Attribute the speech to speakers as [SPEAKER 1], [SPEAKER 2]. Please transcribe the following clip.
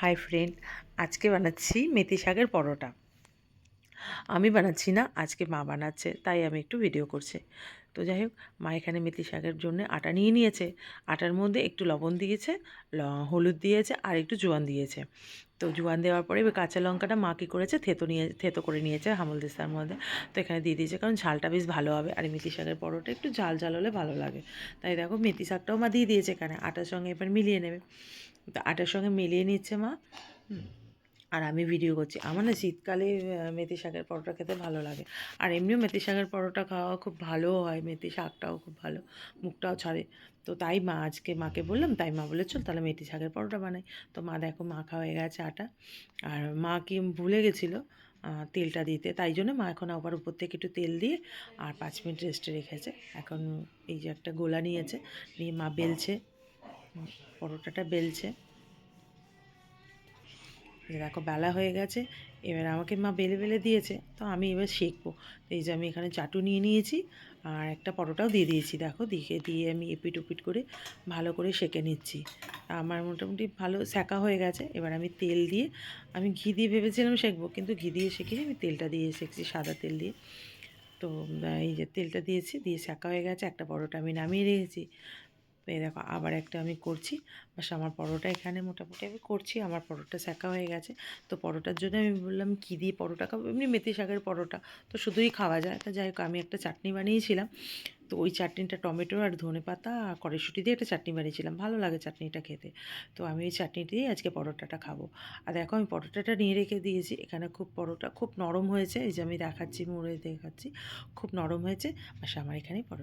[SPEAKER 1] Hi friend, আজকে বানাচ্ছি মেথি শাকের পরোটা। আমি বানাচ্ছি না, আজকে মা বানাচ্ছে, তাই আমি একটু ভিডিও করছি। তো যাই হোক, মা এখানে মেথি শাকের জন্য আটা নিয়ে নিয়েছে। আটার মধ্যে একটু লবণ দিয়েছে, হলুদ দিয়েছে আর একটু জোয়ান দিয়েছে। তো জোয়ান দেওয়ার পরে এবার কাঁচা লঙ্কাটা মা কী করেছে, থেতো করে নিয়েছে হামলদিস্তার মধ্যে। তো এখানে দিয়ে দিয়েছে, কারণ ঝালটা বেশ ভালো হবে, আর মেথি শাকের পরোটা একটু ঝাল ঝাল হলে ভালো লাগে। তাই দেখো, মেথি শাকটাও মা দিয়ে দিয়েছে এখানে, আটার সঙ্গে এবার মিলিয়ে নেবে। তো আটার সঙ্গে মিলিয়ে নিচ্ছে মা। আর আমি ভিডিও করছি। আমার না শীতকালে মেথি শাকের পরোটা খেতে ভালো লাগে। আর এমনিও মেথি শাকের পরোটা খাওয়া খুব ভালোও হয়, মেথি শাকটাও খুব ভালো, মুখটাও ছাড়ে। তো তাই মা আজকে মাকে বললাম, তাই মা বলে চল তাহলে মেথি শাকের পরোটা বানাই। তো মা দেখো মাখা হয়ে গেছে আটা। আর মা কি ভুলে গেছিলো তেলটা দিতে, তাই জন্য মা এখন আবার উপর থেকে একটু তেল দিয়ে আর 5 মিনিট রেস্টে রেখেছে। এখন এই যে একটা গোলা নিয়েছে, নিয়ে মা বেলছে, পরোটাটা বেলছে। দেখো বেলা হয়ে গেছে, এবার আমাকে মা বেলে বেলে দিয়েছে, তো আমি এবার শেখবো। তো এই যে আমি এখানে চাটু নিয়ে নিয়েছি, আর একটা পরোটাও দিয়ে দিয়েছি। দেখো দিয়ে আমি এপিট ওপিট করে ভালো করে সেঁকে নিচ্ছি। আমার মোটামুটি ভালো সেঁকা হয়ে গেছে। এবার আমি তেল দিয়ে, আমি ঘি দিয়ে ভেবেছিলাম সেঁকবো, কিন্তু ঘি দিয়ে সেঁকিনি, আমি তেলটা দিয়ে সেঁকছি, সাদা তেল দিয়ে। তো এই যে তেলটা দিয়েছি, দিয়ে সেঁকা হয়ে গেছে, একটা পরোটা আমি নামিয়ে রেখেছি। তো এই দেখো আবার একটা আমি করছি। বাস আমার পরোটা এখানে মোটামুটি আমি করছি, আমার পরোটা সেঁকা হয়ে গেছে। তো পরোটার জন্য আমি বললাম কী দিয়ে পরোটা খাবো, এমনি মেথি শাকের পরোটা তো শুধুই খাওয়া যায়। তা যাই হোক, আমি একটা চাটনি বানিয়েছিলাম। তো ওই চাটনিটা টমেটো আর ধনেপাতা আর কড়াইশুঁটি দিয়ে একটা চাটনি বানিয়েছিলাম, ভালো লাগে চাটনিটা খেতে। তো আমি ওই চাটনি দিয়েই আজকে পরোটাটা খাবো। আর দেখো আমি পরোটাটা নিয়ে রেখে দিয়েছি এখানে, খুব পরোটা খুব নরম হয়েছে, এই যে আমি দেখাচ্ছি, মুড়ে দেখাচ্ছি, খুব নরম হয়েছে। বাস আমার এখানেই পরোটা।